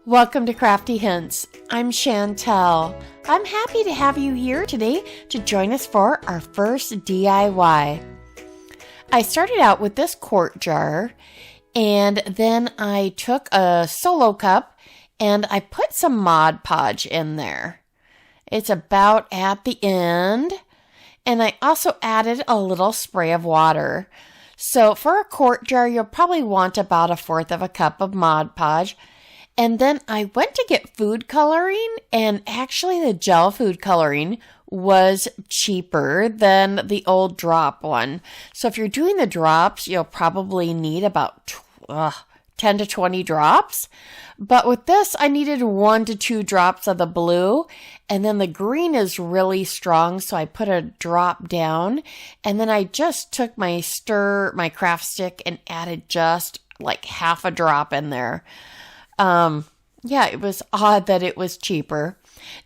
Welcome to Crafty Hints. I'm Chantel. I'm happy to have you here today to join us for our first DIY. I started out with this quart jar, and then I took a solo cup and I put some Mod Podge in there. It's about at the end, and I also added a little spray of water. So for a quart jar, you'll probably want about 1/4 of a cup of Mod Podge. And then I went to get food coloring, and actually the gel food coloring was cheaper than the old drop one. So if you're doing the drops, you'll probably need about 10 to 20 drops. But with this, I needed 1 to 2 drops of the blue, and then the green is really strong, so I put a drop down, and then I just took my craft stick and added just like half a drop in there. It was odd that it was cheaper.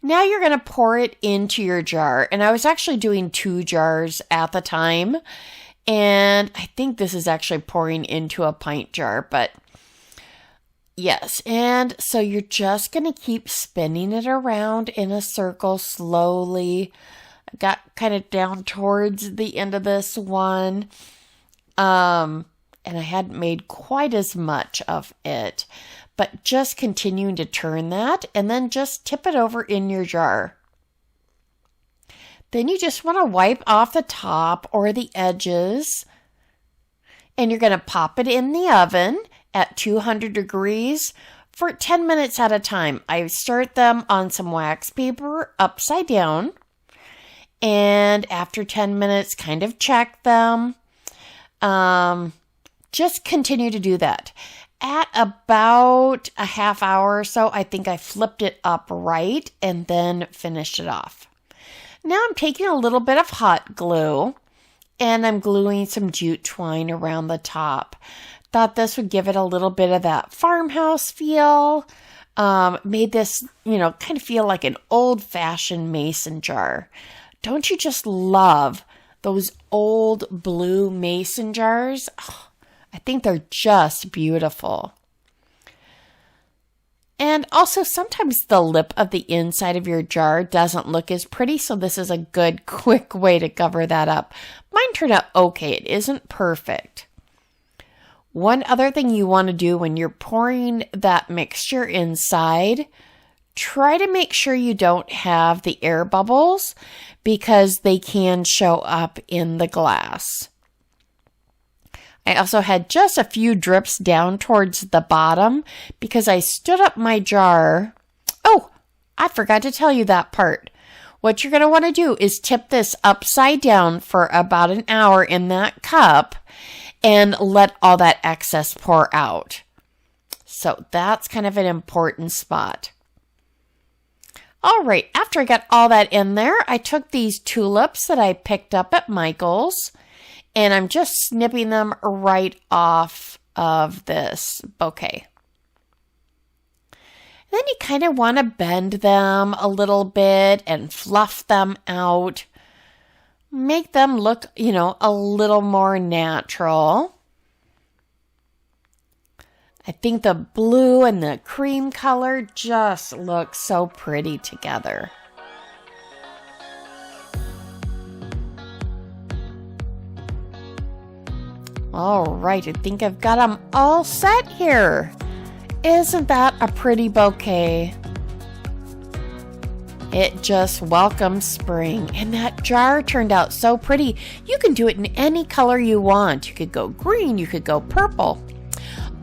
Now you're going to pour it into your jar. And I was actually doing 2 jars at the time. And I think this is actually pouring into a pint jar, but yes. And so you're just going to keep spinning it around in a circle slowly. I got kind of down towards the end of this one. And I hadn't made quite as much of it. But just continuing to turn that and then just tip it over in your jar. Then you just want to wipe off the top or the edges. And you're going to pop it in the oven at 200 degrees for 10 minutes at a time. I start them on some wax paper upside down. And after 10 minutes, kind of check them. Just continue to do that. At about a half hour or so, I think I flipped it up right and then finished it off. Now I'm taking a little bit of hot glue and I'm gluing some jute twine around the top. Thought this would give it a little bit of that farmhouse feel. Made this, kind of feel like an old-fashioned mason jar. Don't you just love those old blue mason jars? Oh, I think they're just beautiful. And also sometimes the lip of the inside of your jar doesn't look as pretty, so this is a good quick way to cover that up. Mine turned out okay. It isn't perfect. One other thing you want to do when you're pouring that mixture inside, try to make sure you don't have the air bubbles because they can show up in the glass. I also had just a few drips down towards the bottom because I stood up my jar. Oh, I forgot to tell you that part. What you're going to want to do is tip this upside down for about an hour in that cup and let all that excess pour out. So that's kind of an important spot. All right, after I got all that in there, I took these tulips that I picked up at Michael's. And I'm just snipping them right off of this bouquet. Then you kind of want to bend them a little bit and fluff them out. Make them look, a little more natural. I think the blue and the cream color just look so pretty together. All right, I think I've got them all set here. Isn't that a pretty bouquet? It just welcomes spring, and that jar turned out so pretty. You can do it in any color you want. You could go green, you could go purple.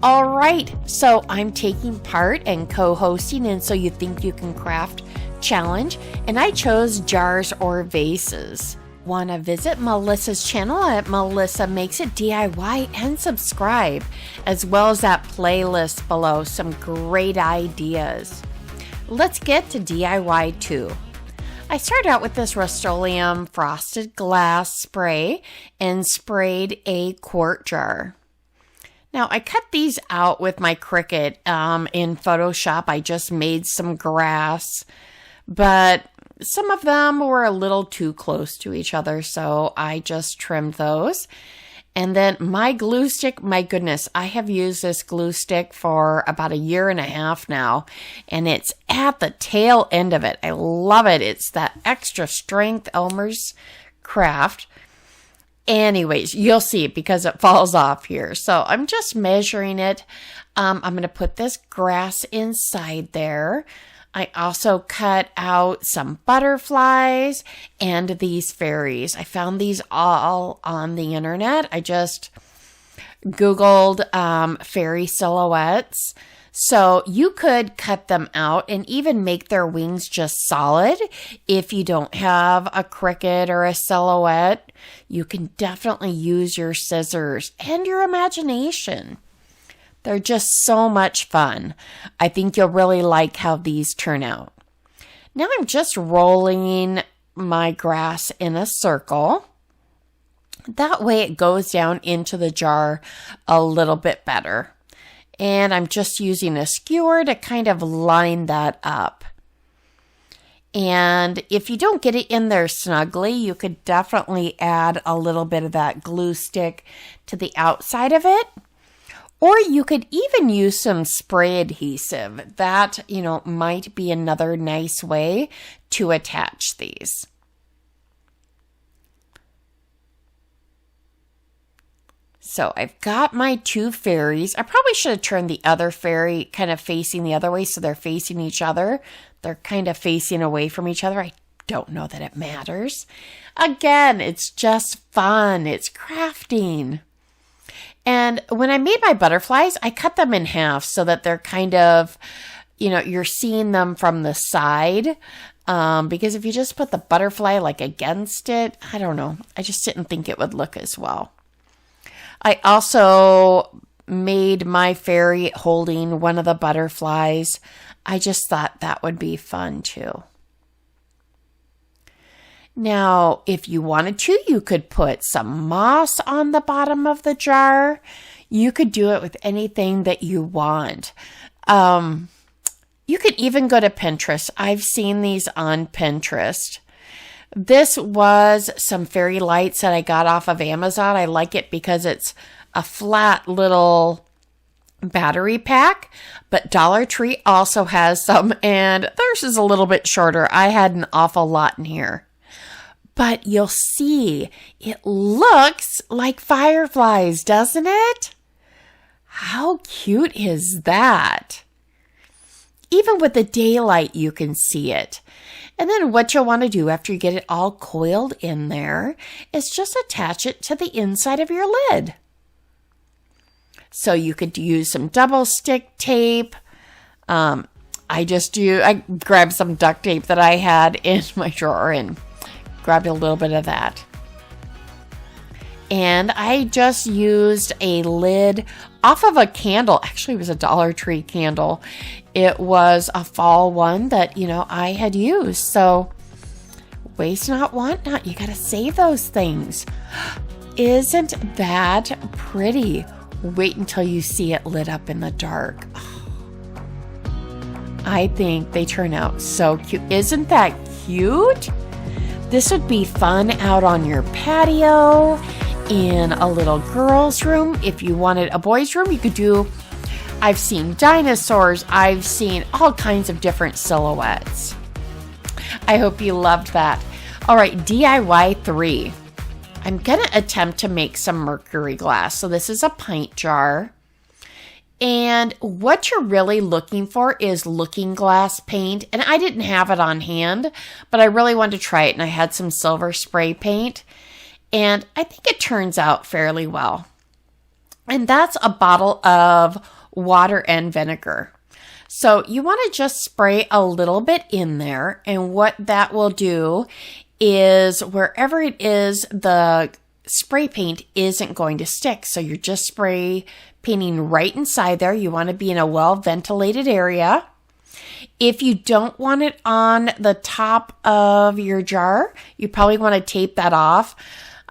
All right, so I'm taking part and co-hosting in So You Think You Can Craft challenge, and I chose jars or vases. Want to visit Melissa's channel at Melissa Makes It DIY and subscribe, as well as that playlist below, some great ideas. Let's get to DIY 2. I started out with this Rust-Oleum frosted glass spray and sprayed a quart jar. Now I cut these out with my Cricut in Photoshop. I just made some grass, but some of them were a little too close to each other, so I just trimmed those. And then my glue stick, my goodness, I have used this glue stick for about 1.5 years now, and it's at the tail end of it. I love it. It's that extra strength Elmer's Craft. Anyways, you'll see it because it falls off here. So I'm just measuring it. I'm going to put this grass inside there. I also cut out some butterflies and these fairies. I found these all on the internet. I just Googled fairy silhouettes. So you could cut them out and even make their wings just solid. If you don't have a Cricut or a silhouette, you can definitely use your scissors and your imagination. They're just so much fun. I think you'll really like how these turn out. Now I'm just rolling my grass in a circle. That way it goes down into the jar a little bit better. And I'm just using a skewer to kind of line that up. And if you don't get it in there snugly, you could definitely add a little bit of that glue stick to the outside of it. Or you could even use some spray adhesive. That, might be another nice way to attach these. So I've got my 2 fairies. I probably should have turned the other fairy kind of facing the other way so they're facing each other. They're kind of facing away from each other. I don't know that it matters. Again, it's just fun. It's crafting. And when I made my butterflies, I cut them in half so that they're kind of, you're seeing them from the side. Because if you just put the butterfly like against it, I don't know. I just didn't think it would look as well. I also made my fairy holding one of the butterflies. I just thought that would be fun too. Now, if you wanted to, you could put some moss on the bottom of the jar. You could do it with anything that you want. You could even go to Pinterest. I've seen these on Pinterest. This was some fairy lights that I got off of Amazon. I like it because it's a flat little battery pack, but Dollar Tree also has some, and theirs is a little bit shorter. I had an awful lot in here. But you'll see, it looks like fireflies, doesn't it? How cute is that? Even with the daylight, you can see it. And then what you'll want to do after you get it all coiled in there is just attach it to the inside of your lid. So you could use some double stick tape. I grabbed some duct tape that I had in my drawer and grabbed a little bit of that. And I just used a lid off of a candle. Actually, it was a Dollar Tree candle. It was a fall one that, I had used. So waste not, want not. You got to save those things. Isn't that pretty? Wait until you see it lit up in the dark. I think they turn out so cute. Isn't that cute? This would be fun out on your patio, in a little girl's room. If you wanted a boy's room, you could do, I've seen dinosaurs. I've seen all kinds of different silhouettes. I hope you loved that. All right, DIY 3. I'm going to attempt to make some mercury glass. So this is a pint jar. And what you're really looking for is looking glass paint. And I didn't have it on hand, but I really wanted to try it. And I had some silver spray paint. And I think it turns out fairly well. And that's a bottle of water and vinegar. So you want to just spray a little bit in there. And what that will do is wherever it is, the spray paint isn't going to stick. So you're just spray painting right inside there. You want to be in a well-ventilated area. If you don't want it on the top of your jar, you probably want to tape that off.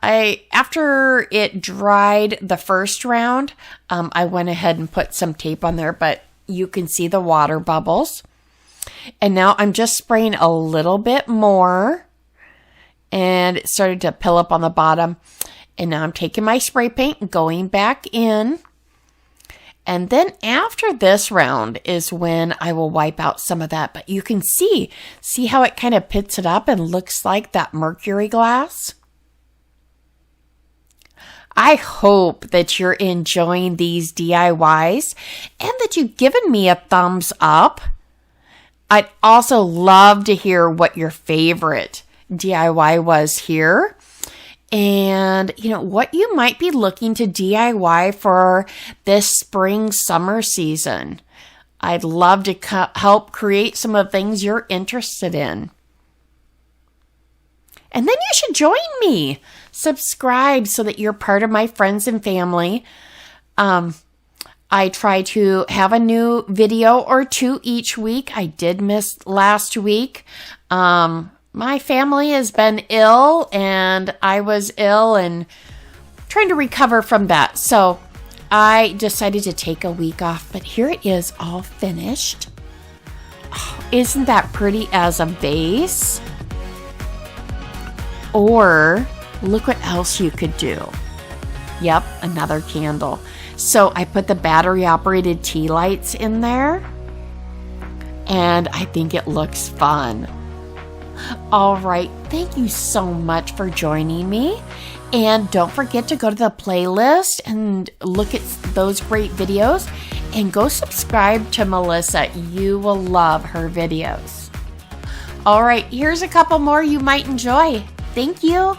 After it dried the first round, I went ahead and put some tape on there, but you can see the water bubbles. And now I'm just spraying a little bit more, and it started to pill up on the bottom. And now I'm taking my spray paint and going back in. And then after this round is when I will wipe out some of that. But you can see how it kind of pits it up and looks like that mercury glass? I hope that you're enjoying these DIYs and that you've given me a thumbs up. I'd also love to hear what your favorite DIY was here. And, what you might be looking to DIY for this spring, summer season. I'd love to help create some of the things you're interested in. And then you should join me. Subscribe so that you're part of my friends and family. I try to have a new video or two each week. I did miss last week. My family has been ill, and I was ill and trying to recover from that. So I decided to take a week off, but here it is all finished. Oh, isn't that pretty as a base? Or look what else you could do. Yep, another candle. So I put the battery operated tea lights in there, and I think it looks fun. All right, thank you so much for joining me. And don't forget to go to the playlist and look at those great videos. And go subscribe to Melissa. You will love her videos. All right, here's a couple more you might enjoy. Thank you.